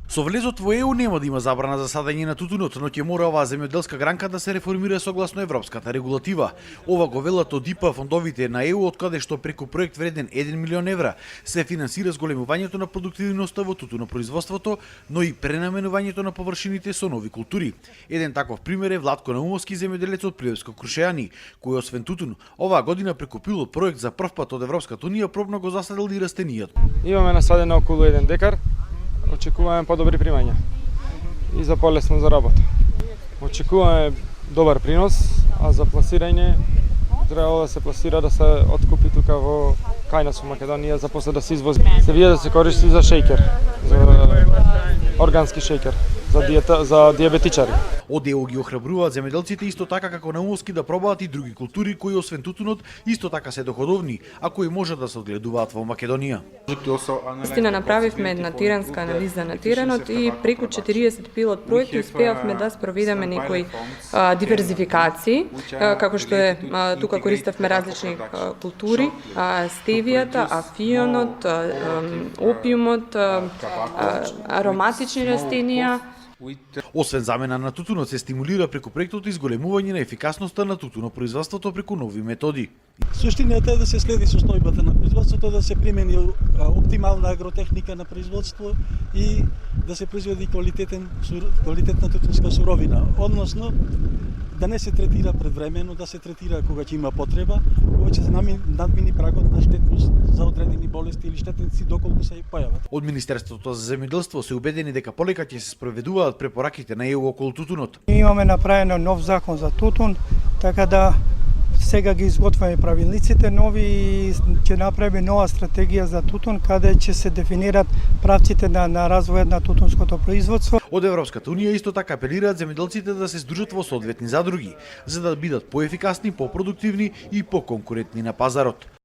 Со влезот во ЕУ нема да има забрана за садење на тутунот, но ќе мора оваа земјоделска гранка да се реформира согласно европската регулатива. Ова го велат од ИПА фондовите на ЕУ, од каде што преку проект вреден 1 милион евра се финансира зголемувањето на продуктивноста во тутунопроизводството, но и пренаменувањето на површините со нови култури. Еден таков пример е Владко Наумовски, земјоделец од Прилепско Крушејани, кој освен тутун оваа година преку пилот проект за прв пат од Европската унија пробно го засадил и растенијата. Имаме насадено околу 1 декар. Очекуваме подобри примања и за полесно за работа. Очекуваме добар принос, а за пласирање треба да се пласира, да се откупи тука во кај нас во Македонија, за после да се извози. Се види да се користи за шејкер, за органски шејкер, за диабетичари. Од ЕУ ги охрабруваат земјоделците исто така како Наумовски да пробаат и други култури кои освен тутунот исто така се доходовни, а кои можат да се одгледуваат во Македонија. Истина направивме една тиранска анализа на теренот и преку 40 пилот проекти успеавме да спроведеме некои диверзификации, како што е тука користевме различни култури, стевијата, афионот, опиумот, ароматични растенија. Освен замена на тутунот се стимулира преку проектот изголемување на ефикасноста на тутунопроизводството преку нови методи. Суштината е да се следи состојбата на производството, да се примени оптимална агротехника на производство и да се произведи квалитетна тутунска суровина, односно да не се третира предвремено, да се третира кога ќе има потреба, кога ќе се надмини прагот на штетност за одредени болести или штетници доколку се појават. Од Министерството за земјоделство се убедени дека полека ќе се спроведуваат препораките на ЕУ околу тутунот. Имаме направено нов закон за тутун, така да сега ги изготвяме правилниците нови и ќе направиме нова стратегија за тутун, каде ќе се дефинират правците на развојот на тутунското производство. Од Европската унија исто така апелираат земјоделците да се здружат во соодветни задруги, за да бидат поефикасни, попродуктивни и поконкурентни на пазарот.